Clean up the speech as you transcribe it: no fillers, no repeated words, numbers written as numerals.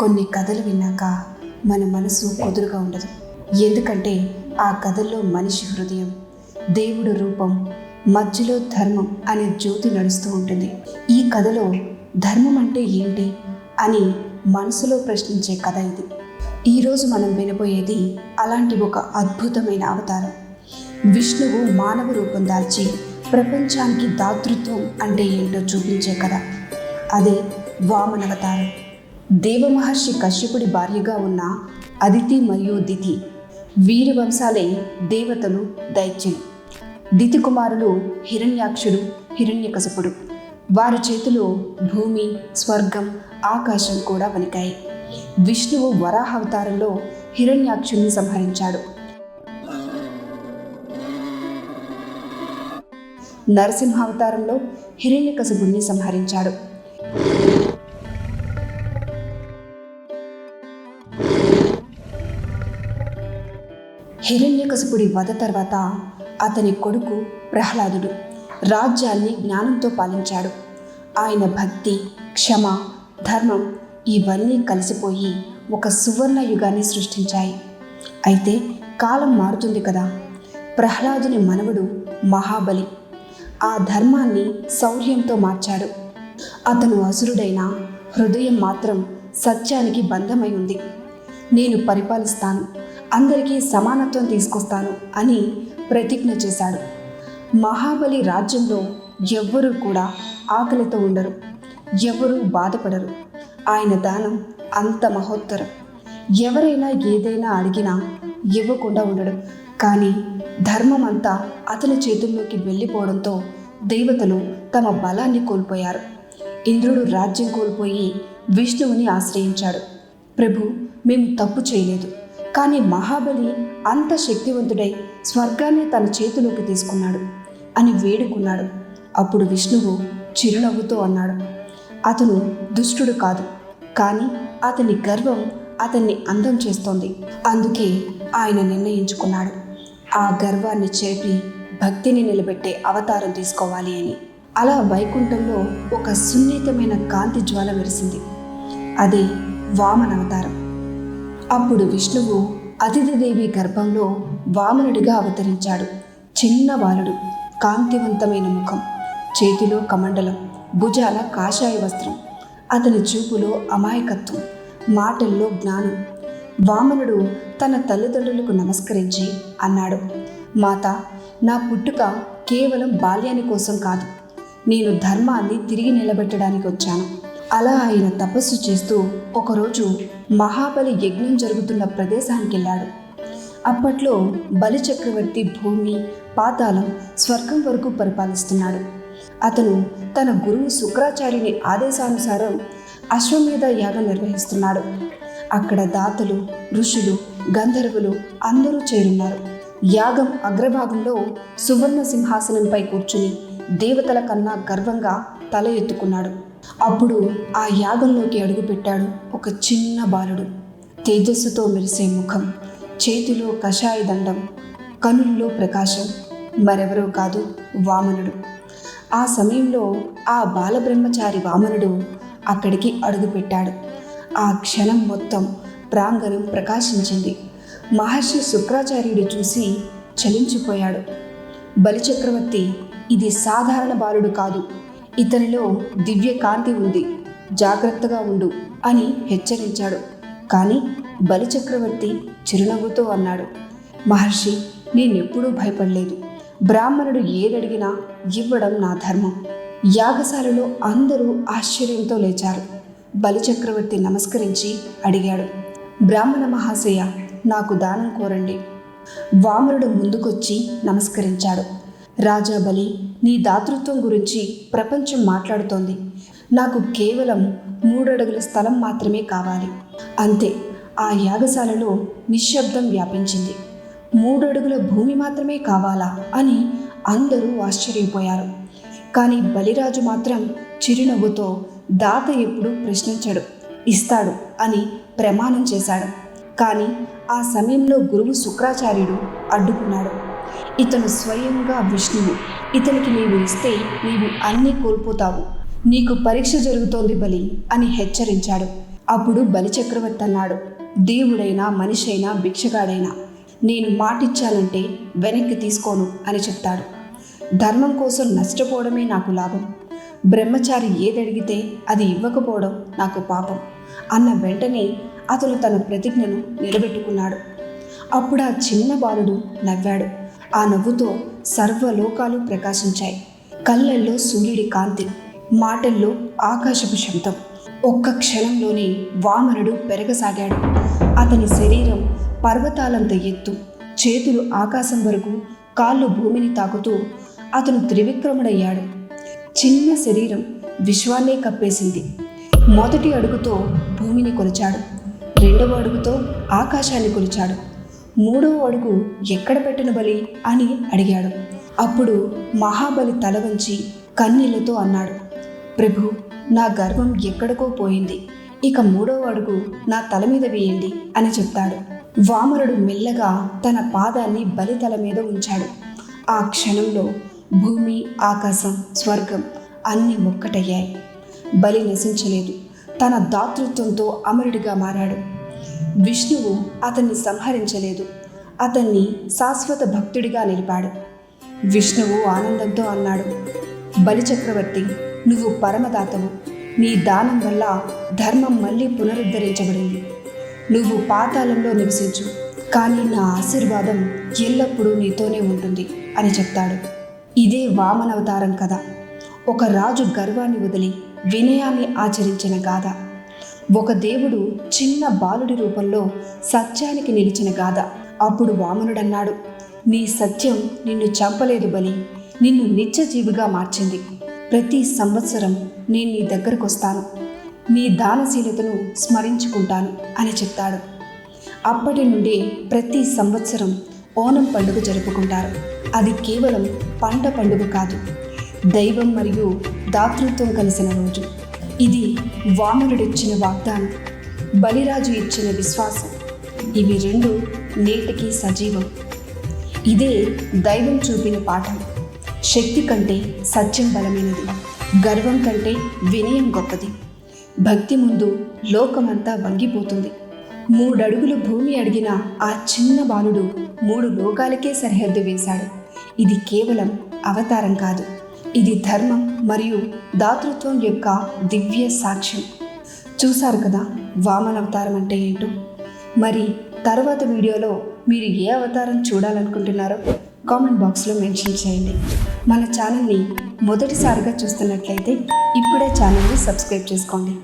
కొన్ని కథలు విన్నాక మన మనసు కుదురుగా ఉండదు. ఎందుకంటే ఆ కథల్లో మనిషి హృదయం, దేవుడు రూపం, మధ్యలో ధర్మం అనే జ్యోతి నడుస్తూ ఉంటుంది. ఈ కథలో ధర్మం అంటే ఏంటి అని మనసులో ప్రశ్నించే కథ ఇది. ఈరోజు మనం వినబోయేది అలాంటి ఒక అద్భుతమైన అవతారం. విష్ణువు మానవ రూపం దాల్చి ప్రపంచానికి దాతృత్వం అంటే ఏంటో చూపించే కథ. అదే వామనవతారం. దేవమహర్షి కశ్యపుడి భార్యగా ఉన్న అదితి మరియు దితి వీరి వంశాలే దేవతలు, దైత్యులు. దితి కుమారులు హిరణ్యాక్షుడు, హిరణ్యకశపుడు. వారి చేతిలో భూమి, స్వర్గం, ఆకాశం కూడా వణికాయి. విష్ణువు వరాహ అవతారంలో హిరణ్యాక్షుడిని సంహరించాడు. నరసింహావతారంలో హిరణ్యకశపుడిని సంహరించాడు. హిరణ్యకశపుడి వధ తర్వాత అతని కొడుకు ప్రహ్లాదుడు రాజ్యాన్ని జ్ఞానంతో పాలించాడు. ఆయన భక్తి, క్షమ, ధర్మం ఇవన్నీ కలిసిపోయి ఒక సువర్ణ యుగాన్ని సృష్టించాయి. అయితే కాలం మారుతుంది కదా. ప్రహ్లాదుని మనవడు మహాబలి ఆ ధర్మాన్ని శౌర్యంతో మార్చాడు. అతను అసురుడైన హృదయం మాత్రం సత్యానికి బంధమై ఉంది. నేను పరిపాలిస్తాను, అందరికీ సమానత్వం తీసుకొస్తాను అని ప్రతిజ్ఞ చేశాడు. మహాబలి రాజ్యంలో ఎవ్వరూ కూడా ఆకలితో ఉండరు, ఎవరూ బాధపడరు. ఆయన దానం అంత మహోత్తరం. ఎవరైనా ఏదైనా అడిగినా ఇవ్వకుండా ఉండడు. కానీ ధర్మం అంతా అతని చేతుల్లోకి వెళ్ళిపోవడంతో దేవతలు తమ బలాన్ని కోల్పోయారు. ఇంద్రుడు రాజ్యం కోల్పోయి విష్ణువుని ఆశ్రయించాడు. ప్రభు, మేము తప్పు చేయలేదు, కానీ మహాబలి అంత శక్తివంతుడై స్వర్గాన్ని తన చేతిలోకి తీసుకున్నాడు అని వేడుకున్నాడు. అప్పుడు విష్ణువు చిరునవ్వుతో అన్నాడు, అతను దుష్టుడు కాదు, కానీ అతని గర్వం అతన్ని అందం చేస్తోంది. అందుకే ఆయన నిర్ణయించుకున్నాడు ఆ గర్వాన్ని చేపి భక్తిని నిలబెట్టే అవతారం తీసుకోవాలి అని. అలా వైకుంఠంలో ఒక సున్నితమైన కాంతి జ్వాల మెరిసింది. అదే వామన అవతారం. అప్పుడు విష్ణువు అతిథిదేవి గర్భంలో వామనుడిగా అవతరించాడు. చిన్న బాలుడు, కాంతివంతమైన ముఖం, చేతిలో కమండలం, భుజాల కాషాయ వస్త్రం. అతని చూపులో అమాయకత్వం, మాటల్లో జ్ఞానం. వామనుడు తన తల్లిదండ్రులకు నమస్కరించి అన్నాడు, మాత, నా పుట్టుక కేవలం బాల్యాని కోసం కాదు, నేను ధర్మాన్ని తిరిగి నిలబెట్టడానికి వచ్చాను. అలా ఆయన తపస్సు చేస్తూ ఒకరోజు మహాబలి యజ్ఞం జరుగుతున్న ప్రదేశానికి వెళ్ళాడు. అప్పట్లో బలి చక్రవర్తి భూమి, పాతాళం, స్వర్గం వరకు పరిపాలిస్తున్నాడు. అతను తన గురువు శుక్రాచార్యుని ఆదేశానుసారం అశ్వమేధ యాగం నిర్వహిస్తున్నాడు. అక్కడ దాతలు, ఋషులు, గంధర్వులు అందరూ చేరున్నారు. యాగం అగ్రభాగంలో సువర్ణ సింహాసనంపై కూర్చుని దేవతల కన్నా గర్వంగా తల ఎత్తుకున్నాడు. అప్పుడు ఆ యాగంలోకి అడుగుపెట్టాడు ఒక చిన్న బాలుడు. తేజస్సుతో మెరిసే ముఖం, చేతిలో కషాయ దండం, కనుల్లో ప్రకాశం. మరెవరో కాదు, వామనుడు. ఆ సమయంలో ఆ బాలబ్రహ్మచారి వామనుడు అక్కడికి అడుగుపెట్టాడు. ఆ క్షణం మొత్తం ప్రాంగణం ప్రకాశించింది. మహర్షి శుక్రాచార్యుడు చూసి చలించిపోయాడు. బలిచక్రవర్తి, ఇది సాధారణ బాలుడు కాదు, ఇతనిలో దివ్య కాంతి ఉంది, జాగ్రత్తగా ఉండు అని హెచ్చరించాడు. కానీ బలిచక్రవర్తి చిరునవ్వుతో అన్నాడు, మహర్షి, నేనెప్పుడూ భయపడలేదు. బ్రాహ్మణుడు ఏదడిగినా ఇవ్వడం నా ధర్మం. యాగశాలలో అందరూ ఆశ్చర్యంతో లేచారు. బలిచక్రవర్తి నమస్కరించి అడిగాడు, బ్రాహ్మణ మహాశయ, నాకు దానం కోరండి. వామనుడు ముందుకొచ్చి నమస్కరించాడు. రాజా బలి, నీ దాతృత్వం గురించి ప్రపంచం మాట్లాడుతోంది. నాకు కేవలం 3 అడుగుల స్థలం మాత్రమే కావాలి. అంతే. ఆ యాగశాలలో నిశ్శబ్దం వ్యాపించింది. 3 అడుగుల భూమి మాత్రమే కావాలా అని అందరూ ఆశ్చర్యపోయారు. కానీ బలిరాజు మాత్రం చిరునవ్వుతో దాత ఎప్పుడు ప్రశ్నించడు, ఇస్తాడు అని ప్రమాణం చేశాడు. కానీ ఆ సమయంలో గురువు శుక్రాచార్యుడు అడ్డుకున్నాడు. ఇతను స్వయంగా విష్ణువు, ఇతనికి నీవు ఇస్తే నీవు అన్నీ కోల్పోతావు, నీకు పరీక్ష జరుగుతోంది బలి అని హెచ్చరించాడు. అప్పుడు బలిచక్రవర్తి అన్నాడు, దేవుడైనా మనిషి అయినా భిక్షగాడైనా నేను మాటిచ్చానంటే వెనక్కి తీసుకోను అని చెప్తాడు. ధర్మం కోసం నష్టపోవడమే నాకు లాభం, బ్రహ్మచారి ఏదడిగితే అది ఇవ్వకపోవడం నాకు పాపం అన్న వెంటనే అతను తన ప్రతిజ్ఞను నిలబెట్టుకున్నాడు. అప్పుడు ఆ చిన్న బాలుడు నవ్వాడు. ఆ నవ్వుతో సర్వలోకాలు ప్రకాశించాయి. కళ్ళల్లో సూర్యుడి కాంతి, మాటల్లో ఆకాశపు శబ్దం. ఒక్క క్షణంలోనే వామనుడు పెరగసాగాడు. అతని శరీరం పర్వతాలంత ఎత్తు, చేతులు ఆకాశం వరకు, కాళ్ళు భూమిని తాకుతూ అతను త్రివిక్రముడయ్యాడు. చిన్న శరీరం విశ్వాన్నే కప్పేసింది. మొదటి అడుగుతో భూమిని కొలిచాడు, రెండవ అడుగుతో ఆకాశాన్ని కొలిచాడు, మూడవ అడుగు ఎక్కడ పెట్టిన బలి అని అడిగాడు. అప్పుడు మహాబలి తల వంచి కన్నీళ్లతో అన్నాడు, ప్రభు, నా గర్వం ఎక్కడికో పోయింది, ఇక మూడవ అడుగు నా తల మీద వేయండి అని చెప్తాడు. వామనుడు మెల్లగా తన పాదాన్ని బలి తల మీద ఉంచాడు. ఆ క్షణంలో భూమి, ఆకాశం, స్వర్గం అన్నీ ఒక్కటయ్యాయి. బలి నశించలేదు, తన దాతృత్వంతో అమరుడిగా మారాడు. విష్ణువు అతన్ని సంహరించలేదు, అతన్ని శాశ్వత భక్తుడిగా నిలిపాడు. విష్ణువు ఆనందంతో అన్నాడు, బలిచక్రవర్తి, నువ్వు పరమదాతవు, నీ దానం వల్ల ధర్మం మళ్ళీ పునరుద్ధరించబడింది. నువ్వు పాతాళంలో నివసించు, కానీ నా ఆశీర్వాదం ఎల్లప్పుడూ నీతోనే ఉంటుంది అని చెప్తాడు. ఇదే వామనవతారం కథ. ఒక రాజు గర్వాన్ని వదిలి వినయాన్ని ఆచరించిన గాథ. ఒక దేవుడు చిన్న బాలుడి రూపంలో సత్యానికి నిలిచిన గాథ. అప్పుడు వామనుడన్నాడు, నీ సత్యం నిన్ను చంపలేదు బలి, నిన్ను నిత్యజీవిగా మార్చింది. ప్రతి సంవత్సరం నేను నీ దగ్గరకు వస్తాను, నీ దానశీలతను స్మరించుకుంటాను అని చెప్తాడు. అప్పటి నుండి ప్రతి సంవత్సరం ఓనం పండుగ జరుపుకుంటారు. అది కేవలం పంట పండుగ కాదు, దైవం మరియు దాతృత్వం కలిసిన రోజు. ఇది వామనుడిచ్చిన వాగ్దానం, బలిరాజు ఇచ్చిన విశ్వాసం. ఇవి రెండు నేటికి సజీవం. ఇదే దైవం చూపిన పాఠం. శక్తి కంటే సత్యం బలమైనది, గర్వం కంటే వినయం గొప్పది. భక్తి ముందు లోకమంతా వంగిపోతుంది. 3 అడుగులు భూమి అడిగిన ఆ చిన్న బాలుడు 3 లోకాలకే సరిహద్దు వేశాడు. ఇది కేవలం అవతారం కాదు, ఇది ధర్మం మరియు దాతృత్వం యొక్క దివ్య సాక్ష్యం. చూశారు కదా వామన అవతారం అంటే ఏంటో. మరి తర్వాత వీడియోలో మీరు ఏ అవతారం చూడాలనుకుంటున్నారో కామెంట్ బాక్స్లో మెన్షన్ చేయండి. మన ఛానల్ని మొదటిసారిగా చూస్తున్నట్లయితే ఇప్పుడే ఛానల్ని సబ్స్క్రైబ్ చేసుకోండి.